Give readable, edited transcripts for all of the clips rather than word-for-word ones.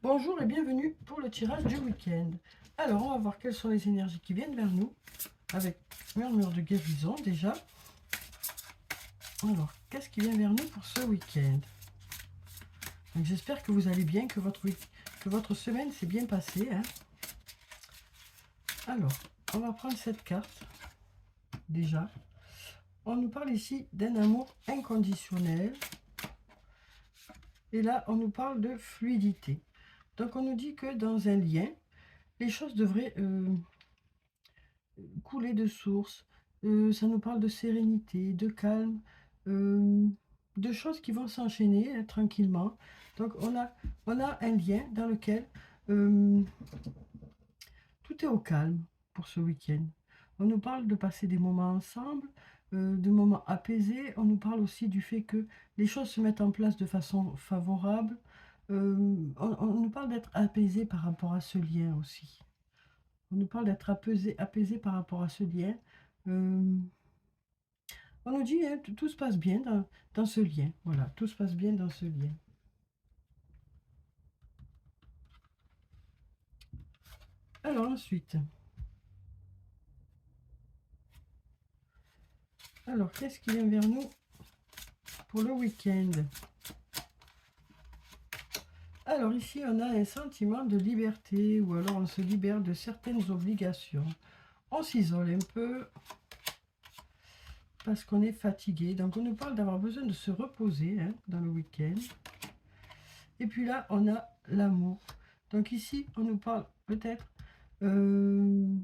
Bonjour et bienvenue pour le tirage du week-end. Alors, on va voir quelles sont les énergies qui viennent vers nous avec murmure de guérison déjà. Alors, qu'est-ce qui vient vers nous pour ce week-end? J'espère que vous allez bien, que votre semaine s'est bien passée, hein. Alors, on va prendre cette carte déjà. On nous parle ici d'un amour inconditionnel. Et là, on nous parle de fluidité. Donc, on nous dit que dans un lien, les choses devraient couler de source. Ça nous parle de sérénité, de calme, de choses qui vont s'enchaîner tranquillement. Donc on a un lien dans lequel tout est au calme pour ce week-end. On nous parle de passer des moments ensemble, de moments apaisés. On nous parle aussi du fait que les choses se mettent en place de façon favorable. On nous parle d'être apaisé par rapport à ce lien aussi. On nous parle d'être apaisé par rapport à ce lien. Euh, on nous dit hein, tout se passe bien dans ce lien. Voilà, tout se passe bien dans ce lien. Alors ensuite, qu'est-ce qui vient vers nous pour le week-end? Alors ici, on a un sentiment de liberté ou alors on se libère de certaines obligations. On s'isole un peu parce qu'on est fatigué. Donc on nous parle d'avoir besoin de se reposer hein, dans le week-end. Et puis là, on a l'amour. Donc ici, on nous parle peut-être de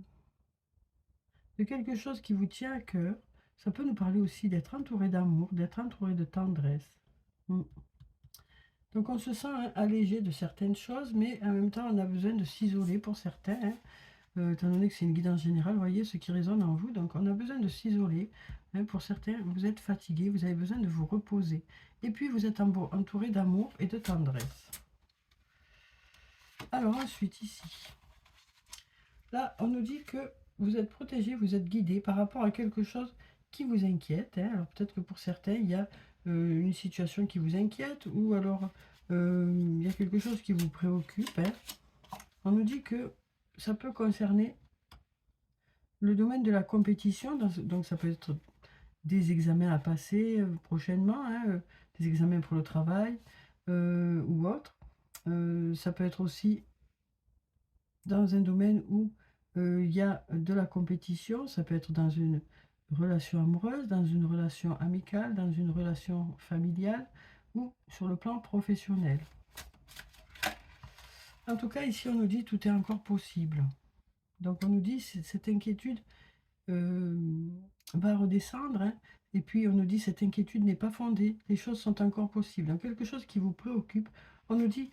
quelque chose qui vous tient à cœur. Ça peut nous parler aussi d'être entouré d'amour, d'être entouré de tendresse. Donc on se sent hein, allégé de certaines choses, mais en même temps on a besoin de s'isoler pour certains. Hein. Étant donné que c'est une guidance générale, vous voyez ce qui résonne en vous. Donc on a besoin de s'isoler. Hein. Pour certains, vous êtes fatigué, vous avez besoin de vous reposer. Et puis vous êtes entouré d'amour et de tendresse. Alors ensuite ici, là on nous dit que vous êtes protégé, vous êtes guidé par rapport à quelque chose qui vous inquiète. Hein. Alors peut-être que pour certains, il y a une situation qui vous inquiète ou alors il y a quelque chose qui vous préoccupe. Hein. On nous dit que ça peut concerner le domaine de la compétition, donc ça peut être des examens à passer prochainement, hein, des examens pour le travail ou autre. Ça peut être aussi dans un domaine où il y a de la compétition, ça peut être dans une relation amoureuse, dans une relation amicale, dans une relation familiale ou sur le plan professionnel. En tout cas, ici, on nous dit tout est encore possible. Donc, on nous dit cette inquiétude va redescendre. Hein, et puis, on nous dit cette inquiétude n'est pas fondée. Les choses sont encore possibles. Donc, quelque chose qui vous préoccupe, on nous dit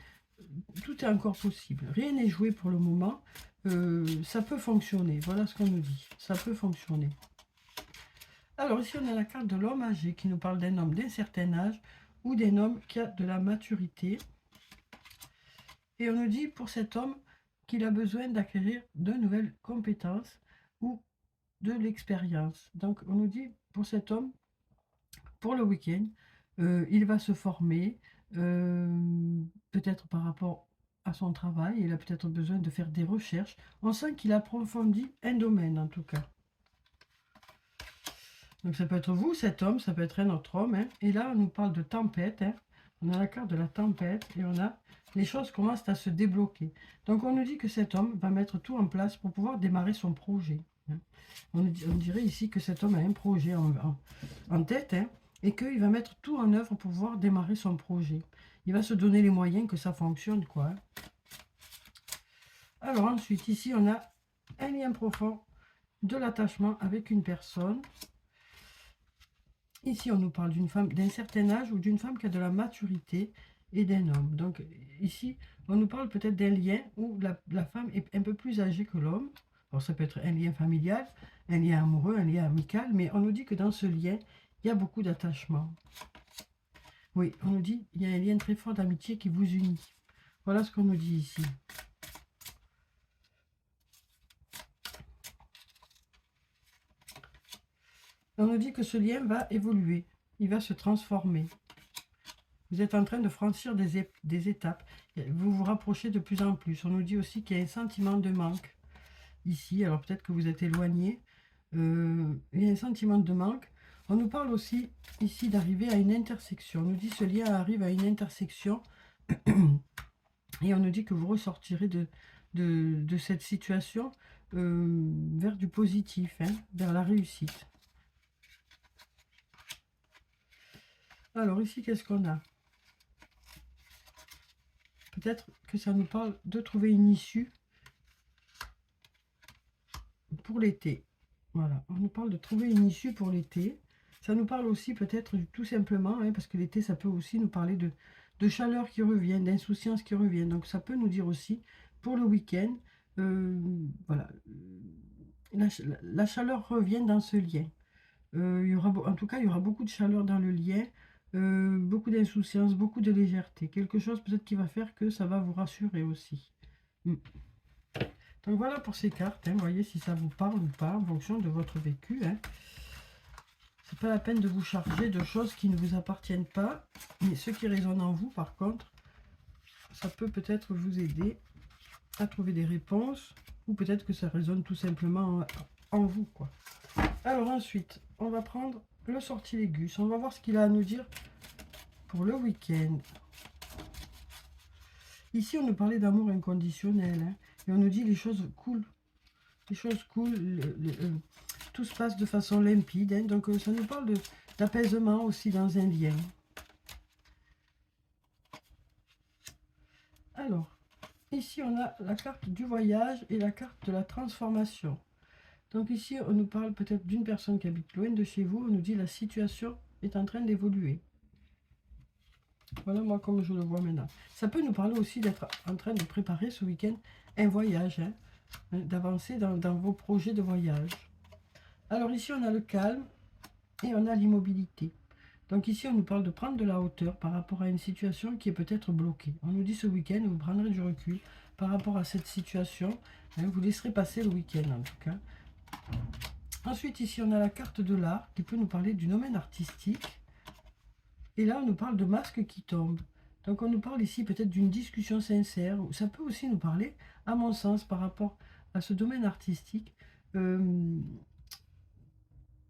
tout est encore possible. Rien n'est joué pour le moment. Ça peut fonctionner. Voilà ce qu'on nous dit. Ça peut fonctionner. Alors, ici, on a la carte de l'homme âgé qui nous parle d'un homme d'un certain âge ou d'un homme qui a de la maturité. Et on nous dit pour cet homme qu'il a besoin d'acquérir de nouvelles compétences ou de l'expérience. Donc on nous dit pour cet homme, pour le week-end, il va se former, peut-être par rapport à son travail, il a peut-être besoin de faire des recherches. On sent qu'il approfondit un domaine en tout cas. Donc ça peut être vous, cet homme, ça peut être un autre homme. Hein. Et là, on nous parle de tempête. Hein. On a la carte de la tempête et on a les choses commencent à se débloquer. Donc on nous dit que cet homme va mettre tout en place pour pouvoir démarrer son projet. Hein. On dirait ici que cet homme a un projet en tête hein, et qu'il va mettre tout en œuvre pour pouvoir démarrer son projet. Il va se donner les moyens que ça fonctionne, quoi. Alors ensuite, ici, on a un lien profond de l'attachement avec une personne. Ici, on nous parle d'une femme d'un certain âge ou d'une femme qui a de la maturité et d'un homme. Donc ici, on nous parle peut-être d'un lien où la femme est un peu plus âgée que l'homme. Alors ça peut être un lien familial, un lien amoureux, un lien amical, mais on nous dit que dans ce lien, il y a beaucoup d'attachement. Oui, on nous dit qu'il y a un lien très fort d'amitié qui vous unit. Voilà ce qu'on nous dit ici. On nous dit que ce lien va évoluer, il va se transformer. Vous êtes en train de franchir des étapes. Vous vous rapprochez de plus en plus. On nous dit aussi qu'il y a un sentiment de manque ici. Alors peut-être que vous êtes éloigné. Il y a un sentiment de manque. On nous parle aussi ici d'arriver à une intersection. On nous dit ce lien arrive à une intersection. Et on nous dit que vous ressortirez de cette situation vers du positif, hein, vers la réussite. Alors ici, qu'est-ce qu'on a? Peut-être que ça nous parle de trouver une issue pour l'été. Voilà, on nous parle de trouver une issue pour l'été. Ça nous parle aussi peut-être tout simplement, hein, parce que l'été, ça peut aussi nous parler de chaleur qui revient, d'insouciance qui revient. Donc ça peut nous dire aussi, pour le week-end, voilà, la chaleur revient dans ce lien. Il y aura, en tout cas, il y aura beaucoup de chaleur dans le lien, beaucoup d'insouciance, beaucoup de légèreté. Quelque chose peut-être qui va faire que ça va vous rassurer aussi. Donc voilà pour ces cartes, hein, voyez si ça vous parle ou pas en fonction de votre vécu. Hein. C'est pas la peine de vous charger de choses qui ne vous appartiennent pas, mais ce qui résonne en vous, par contre, ça peut peut-être vous aider à trouver des réponses, ou peut-être que ça résonne tout simplement en vous, quoi. Alors ensuite, on va prendre le sortilégus. On va voir ce qu'il a à nous dire pour le week-end. Ici, on nous parlait d'amour inconditionnel, hein, et on nous dit les choses cool. Les choses cool, tout se passe de façon limpide, hein, donc ça nous parle d'apaisement aussi dans un lien. Alors, ici on a la carte du voyage et la carte de la transformation. Donc ici on nous parle peut-être d'une personne qui habite loin de chez vous, on nous dit la situation est en train d'évoluer. Voilà moi comme je le vois maintenant. Ça peut nous parler aussi d'être en train de préparer ce week-end un voyage, hein, d'avancer dans vos projets de voyage. Alors ici on a le calme et on a l'immobilité. Donc ici on nous parle de prendre de la hauteur par rapport à une situation qui est peut-être bloquée. On nous dit ce week-end vous prendrez du recul par rapport à cette situation, hein, vous laisserez passer le week-end en tout cas. Ensuite ici on a la carte de l'art qui peut nous parler du domaine artistique. Et là on nous parle de masques qui tombent. Donc on nous parle ici peut-être d'une discussion sincère. Ça peut aussi nous parler, à mon sens, par rapport à ce domaine artistique,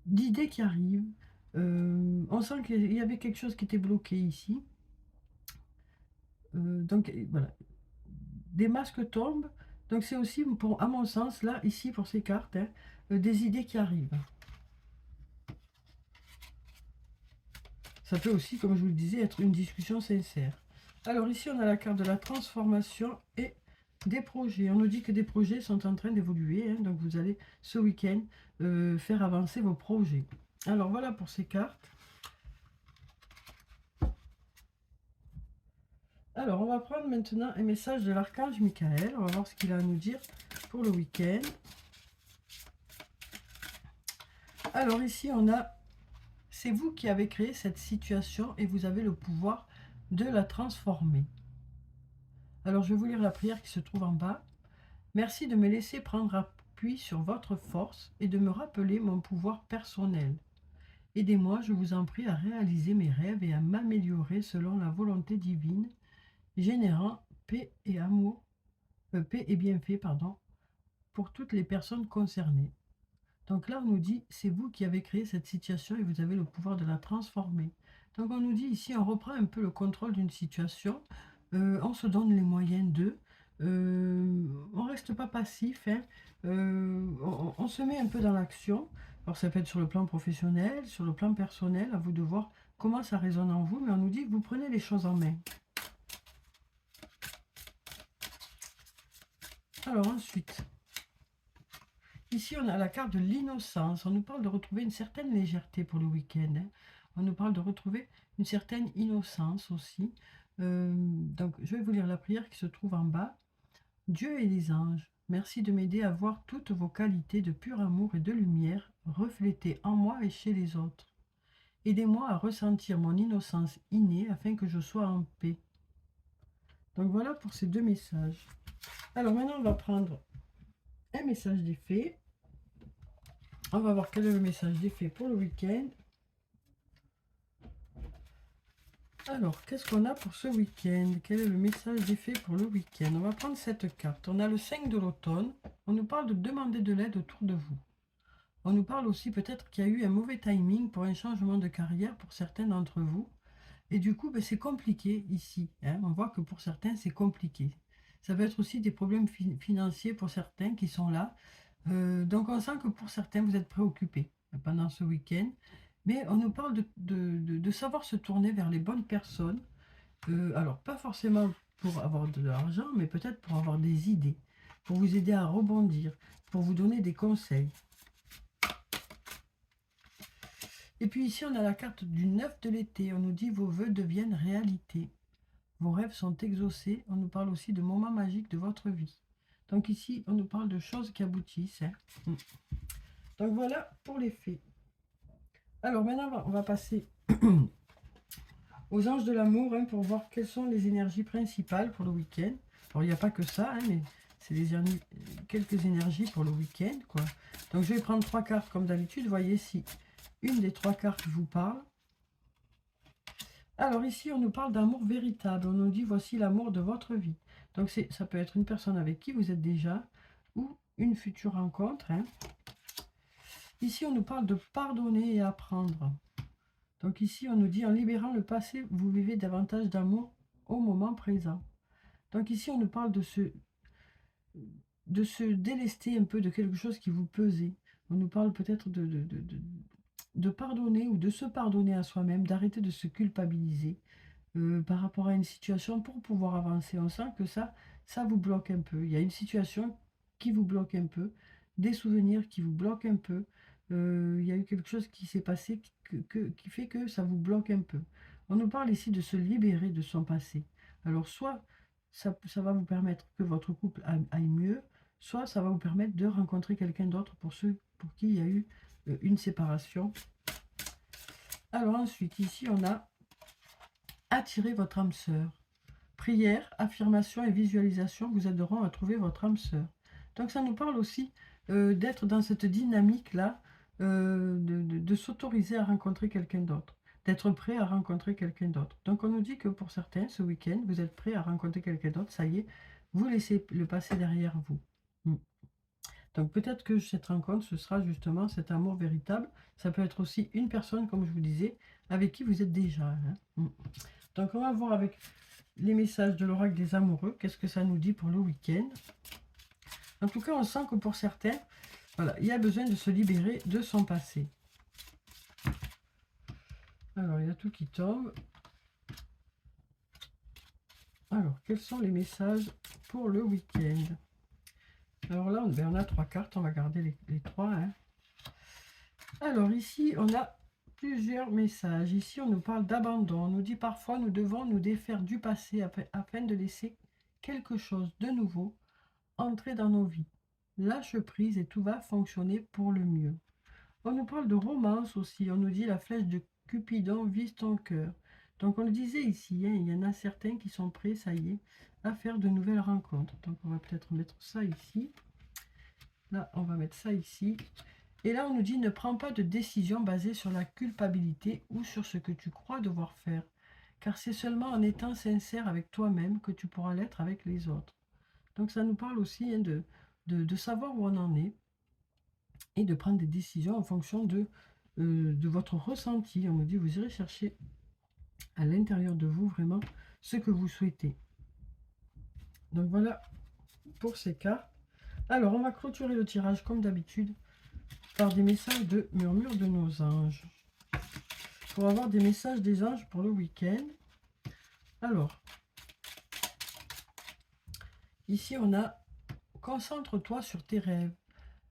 d'idées qui arrivent. On sent qu'il y avait quelque chose qui était bloqué ici. Donc voilà, des masques tombent. Donc c'est aussi, pour, à mon sens, là, ici, pour ces cartes, hein, des idées qui arrivent. Ça peut aussi, comme je vous le disais, être une discussion sincère. Alors ici, on a la carte de la transformation et des projets. On nous dit que des projets sont en train d'évoluer. Hein, donc vous allez, ce week-end, faire avancer vos projets. Alors voilà pour ces cartes. Alors, on va prendre maintenant un message de l'archange Michael. On va voir ce qu'il a à nous dire pour le week-end. Alors ici, on a, c'est vous qui avez créé cette situation et vous avez le pouvoir de la transformer. Alors, je vais vous lire la prière qui se trouve en bas. Merci de me laisser prendre appui sur votre force et de me rappeler mon pouvoir personnel. Aidez-moi, je vous en prie, à réaliser mes rêves et à m'améliorer selon la volonté divine, générant paix et amour, paix et bienfait, pardon, pour toutes les personnes concernées. Donc là, on nous dit, c'est vous qui avez créé cette situation et vous avez le pouvoir de la transformer. Donc on nous dit ici, on reprend un peu le contrôle d'une situation, on se donne les moyens d'eux, on ne reste pas passif, hein, on se met un peu dans l'action. Alors ça peut être sur le plan professionnel, sur le plan personnel, à vous de voir comment ça résonne en vous, mais on nous dit que vous prenez les choses en main. Alors ensuite, ici on a la carte de l'innocence. On nous parle de retrouver une certaine légèreté pour le week-end. Hein. On nous parle de retrouver une certaine innocence aussi. Donc je vais vous lire la prière qui se trouve en bas. Dieu et les anges, merci de m'aider à voir toutes vos qualités de pur amour et de lumière reflétées en moi et chez les autres. Aidez-moi à ressentir mon innocence innée afin que je sois en paix. Donc voilà pour ces deux messages. Alors maintenant on va prendre un message des fées. On va voir quel est le message des fées pour le week-end. Alors, qu'est-ce qu'on a pour ce week-end? Quel est le message des fées pour le week-end? On va prendre cette carte. On a le 5 de l'automne. On nous parle de demander de l'aide autour de vous. On nous parle aussi peut-être qu'il y a eu un mauvais timing pour un changement de carrière pour certains d'entre vous. Et du coup, ben, c'est compliqué ici, hein. On voit que pour certains, c'est compliqué. Ça peut être aussi des problèmes financiers pour certains qui sont là. Donc on sent que pour certains, vous êtes préoccupés pendant ce week-end. Mais on nous parle de savoir se tourner vers les bonnes personnes. Alors, pas forcément pour avoir de l'argent, mais peut-être pour avoir des idées, pour vous aider à rebondir, pour vous donner des conseils. Et puis ici, on a la carte du 9 de l'été. On nous dit vos vœux deviennent réalité. Vos rêves sont exaucés. On nous parle aussi de moments magiques de votre vie. Donc ici, on nous parle de choses qui aboutissent, hein. Donc voilà pour les faits. Alors maintenant, on va passer aux anges de l'amour, hein, pour voir quelles sont les énergies principales pour le week-end. Alors il n'y a pas que ça, hein, mais c'est quelques énergies pour le week-end, quoi. Donc je vais prendre 3 cartes comme d'habitude. Voyez si une des 3 cartes vous parle. Alors ici, on nous parle d'amour véritable. On nous dit, voici l'amour de votre vie. Donc ça peut être une personne avec qui vous êtes déjà ou une future rencontre, hein. Ici, on nous parle de pardonner et apprendre. Donc ici, on nous dit, en libérant le passé, vous vivez davantage d'amour au moment présent. Donc ici, on nous parle de se délester un peu de quelque chose qui vous pesait. On nous parle peut-être de pardonner ou de se pardonner à soi-même, d'arrêter de se culpabiliser par rapport à une situation pour pouvoir avancer. On sent que ça vous bloque un peu. Il y a une situation qui vous bloque un peu, des souvenirs qui vous bloquent un peu. Il y a eu quelque chose qui s'est passé qui fait que ça vous bloque un peu. On nous parle ici de se libérer de son passé. Alors soit ça va vous permettre que votre couple aille mieux, soit ça va vous permettre de rencontrer quelqu'un d'autre pour ceux pour qui il y a eu une séparation. Alors ensuite, ici on a attirer votre âme sœur. Prière, affirmation et visualisation vous aideront à trouver votre âme sœur. Donc ça nous parle aussi d'être dans cette dynamique-là, de s'autoriser à rencontrer quelqu'un d'autre, d'être prêt à rencontrer quelqu'un d'autre. Donc on nous dit que pour certains, ce week-end, vous êtes prêt à rencontrer quelqu'un d'autre, ça y est, vous laissez le passé derrière vous. Donc peut-être que cette rencontre, ce sera justement cet amour véritable. Ça peut être aussi une personne, comme je vous disais, avec qui vous êtes déjà, hein. Donc on va voir avec les messages de l'oracle des amoureux, qu'est-ce que ça nous dit pour le week-end. En tout cas, on sent que pour certains, voilà, il y a besoin de se libérer de son passé. Alors, il y a tout qui tombe. Alors, quels sont les messages pour le week-end? Alors là, on a 3 cartes, on va garder les 3, hein. Alors ici, on a plusieurs messages. Ici, on nous parle d'abandon. On nous dit parfois, nous devons nous défaire du passé afin de laisser quelque chose de nouveau entrer dans nos vies. Lâche prise et tout va fonctionner pour le mieux. On nous parle de romance aussi. On nous dit la flèche de Cupidon vise ton cœur. Donc on le disait ici, hein, il y en a certains qui sont prêts, ça y est, à faire de nouvelles rencontres. Donc on va peut-être mettre ça ici. Là, on va mettre ça ici. Et là, on nous dit ne prends pas de décision basée sur la culpabilité ou sur ce que tu crois devoir faire. Car c'est seulement en étant sincère avec toi-même que tu pourras l'être avec les autres. Donc ça nous parle aussi, hein, de savoir où on en est et de prendre des décisions en fonction de votre ressenti. On nous dit vous irez chercher à l'intérieur de vous vraiment ce que vous souhaitez. Donc voilà pour ces cartes. Alors on va clôturer le tirage comme d'habitude par des messages de murmure de nos anges. Pour avoir des messages des anges pour le week-end. Alors, ici on a concentre-toi sur tes rêves.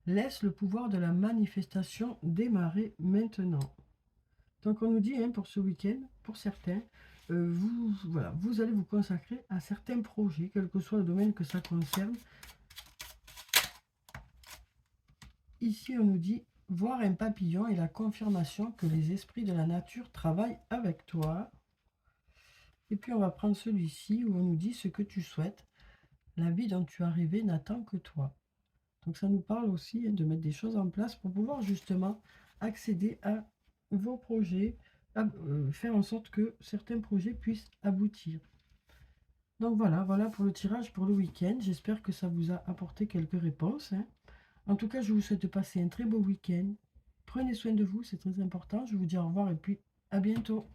Laisse le pouvoir de la manifestation démarrer maintenant. Donc on nous dit, hein, pour ce week-end, pour certains, voilà, vous allez vous consacrer à certains projets, quel que soit le domaine que ça concerne. Ici on nous dit, voir un papillon est la confirmation que les esprits de la nature travaillent avec toi. Et puis on va prendre celui-ci où on nous dit ce que tu souhaites. La vie dont tu es arrivé n'attend que toi. Donc ça nous parle aussi, hein, de mettre des choses en place pour pouvoir justement accéder à vos projets, faire en sorte que certains projets puissent aboutir. Donc voilà, voilà pour le tirage pour le week-end. J'espère que ça vous a apporté quelques réponses, hein. En tout cas, je vous souhaite de passer un très beau week-end. Prenez soin de vous, c'est très important. Je vous dis au revoir et puis à bientôt.